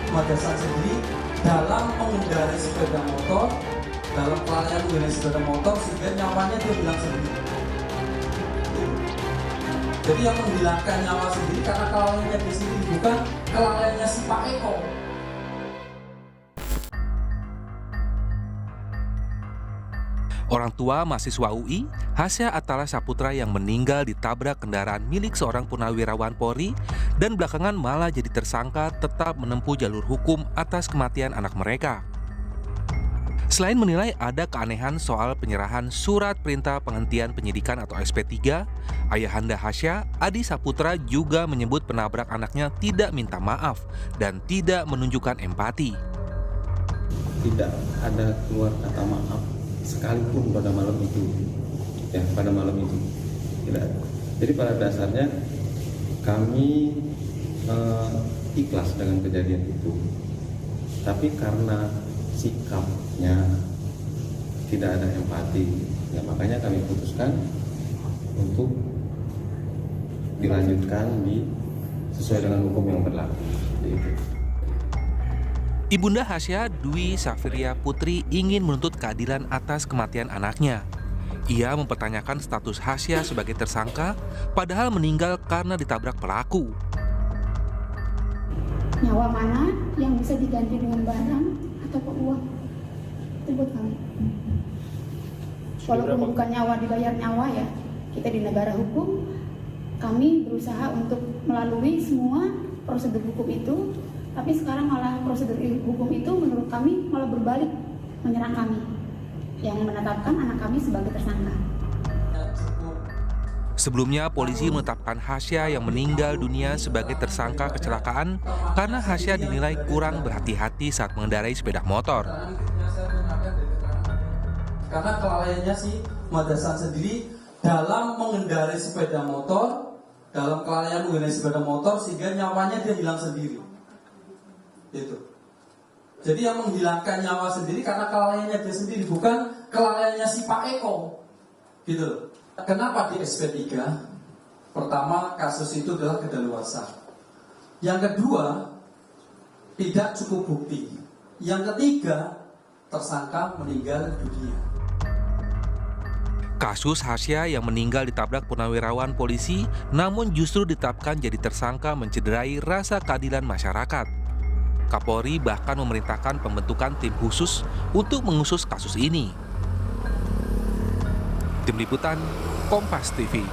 pada saat sendiri dalam mengendarai sepeda motor, dalam kelalaian mengendarai sepeda motor sehingga nyawanya dia hilang sendiri. Jadi yang menghilangkan nyawa sendiri karena kelalaiannya dia sendiri, bukan kelalaiannya si Pak Eko. Orang tua mahasiswa UI, Hasya Atala Saputra yang meninggal ditabrak kendaraan milik seorang purnawirawan Polri dan belakangan malah jadi tersangka tetap menempuh jalur hukum atas kematian anak mereka. Selain menilai ada keanehan soal penyerahan surat perintah penghentian penyidikan atau SP3, ayahanda Hasya, Adi Saputra juga menyebut penabrak anaknya tidak minta maaf dan tidak menunjukkan empati. Tidak ada keluar kata maaf sekalipun pada malam itu, tidak ada. Jadi pada dasarnya kami ikhlas dengan kejadian itu, tapi karena sikapnya tidak ada empati, ya makanya kami putuskan untuk dilanjutkan sesuai dengan hukum yang berlaku. Ibunda Hasya, Dwi Safiria Putri, ingin menuntut keadilan atas kematian anaknya. Ia mempertanyakan status Hasya sebagai tersangka, padahal meninggal karena ditabrak pelaku. Nyawa mana yang bisa diganti dengan barang atau uang? Itu buat kami. Walaupun bukan nyawa dibayar nyawa ya, kita di negara hukum, kami berusaha untuk melalui semua prosedur hukum itu. Tapi sekarang malah prosedur hukum itu menurut kami malah berbalik menyerang kami yang menetapkan anak kami sebagai tersangka. Sebelumnya, polisi menetapkan Hasya yang meninggal dunia sebagai tersangka kecelakaan karena Hasya dinilai kurang berhati-hati saat mengendarai sepeda motor. Karena kelalaiannya si Madasan sendiri dalam mengendarai sepeda motor, dalam kelalaian mengendarai sepeda motor sehingga nyawanya dia hilang sendiri. Itu. Jadi yang menghilangkan nyawa sendiri karena kelalaiannya dia sendiri, bukan kelalaiannya si Pak Eko. Gitu loh. Kenapa di SP3? Pertama, kasus itu adalah kedaluarsa. Yang kedua, tidak cukup bukti. Yang ketiga, tersangka meninggal dunia. Kasus Hasya yang meninggal ditabrak purnawirawan polisi, namun justru ditetapkan jadi tersangka mencederai rasa keadilan masyarakat. Kapolri bahkan memerintahkan pembentukan tim khusus untuk mengusut kasus ini. Tim Liputan, Kompas TV.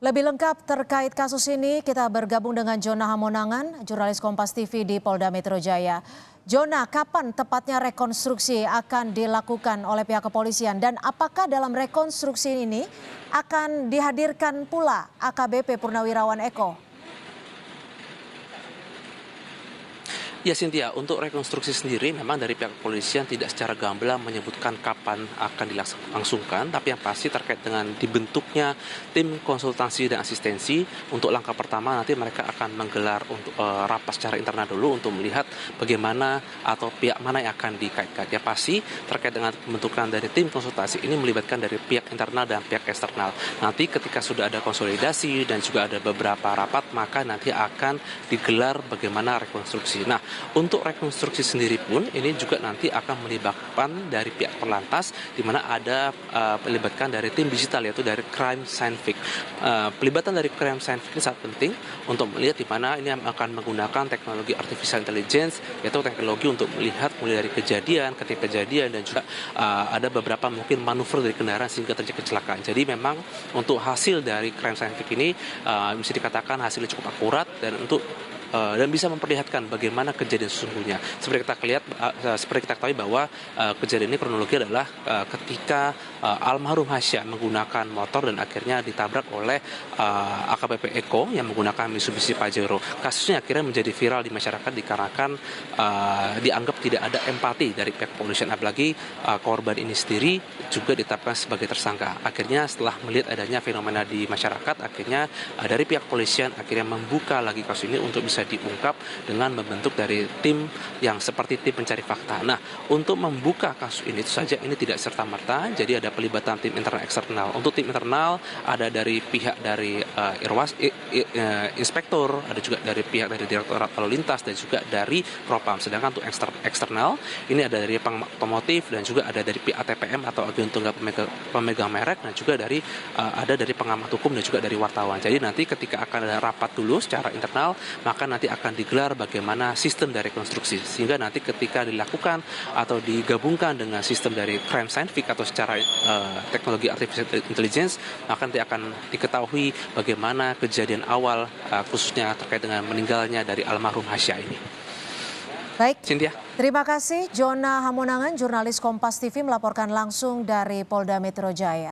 Lebih lengkap terkait kasus ini, kita bergabung dengan Jona Hamonangan, jurnalis Kompas TV di Polda Metro Jaya. Jona, kapan tepatnya rekonstruksi akan dilakukan oleh pihak kepolisian dan apakah dalam rekonstruksi ini akan dihadirkan pula AKBP Purnawirawan Eko? Ya Cynthia, untuk rekonstruksi sendiri memang dari pihak kepolisian tidak secara gamblang menyebutkan kapan akan dilangsungkan, tapi yang pasti terkait dengan dibentuknya tim konsultasi dan asistensi. Untuk langkah pertama nanti mereka akan menggelar untuk rapat secara internal dulu untuk melihat bagaimana atau pihak mana yang akan dikaitkan. Ya pasti terkait dengan pembentukan dari tim konsultasi ini melibatkan dari pihak internal dan pihak eksternal. Nanti ketika sudah ada konsolidasi dan juga ada beberapa rapat, maka nanti akan digelar bagaimana rekonstruksi. Nah, untuk rekonstruksi sendiri pun ini juga nanti akan melibatkan dari pihak Korlantas, di mana ada melibatkan dari tim digital yaitu dari Crime Scientific. Pelibatan dari Crime Scientific ini sangat penting untuk melihat di mana ini akan menggunakan teknologi artificial intelligence, yaitu teknologi untuk melihat mulai dari kejadian, ketika kejadian dan juga ada beberapa mungkin manuver dari kendaraan sehingga terjadi kecelakaan. Jadi memang untuk hasil dari Crime Scientific ini bisa dikatakan hasilnya cukup akurat dan bisa memperlihatkan bagaimana kejadian sesungguhnya. Seperti kita ketahui bahwa kejadian ini kronologi adalah ketika almarhum Hasya menggunakan motor dan akhirnya ditabrak oleh AKBP Eko yang menggunakan Mitsubishi Pajero. Kasusnya akhirnya menjadi viral di masyarakat dikarenakan dianggap tidak ada empati dari pihak kepolisian, apalagi korban ini sendiri juga ditetapkan sebagai tersangka. Akhirnya setelah melihat adanya fenomena di masyarakat, akhirnya dari pihak kepolisian akhirnya membuka lagi kasus ini untuk bisa diungkap dengan membentuk dari tim yang seperti tim pencari fakta. Nah, untuk membuka kasus ini itu saja ini tidak serta-merta, jadi ada pelibatan tim internal eksternal. Untuk tim internal ada dari pihak dari inspektur, ada juga dari pihak dari Direktorat Lalu Lintas dan juga dari Propam. Sedangkan untuk eksternal ini ada dari otomotif dan juga ada dari pihak ATPM atau agen tunggal pemegang merek dan juga ada dari pengamat hukum dan juga dari wartawan. Jadi nanti ketika akan ada rapat dulu secara internal, maka nanti akan digelar bagaimana sistem dari rekonstruksi, sehingga nanti ketika dilakukan atau digabungkan dengan sistem dari crime scientific atau secara teknologi artificial intelligence, maka nanti akan diketahui bagaimana kejadian awal khususnya terkait dengan meninggalnya dari almarhum Hasya ini. Baik, Cynthia. terima kasih Jona Hamonangan, jurnalis Kompas TV melaporkan langsung dari Polda Metro Jaya.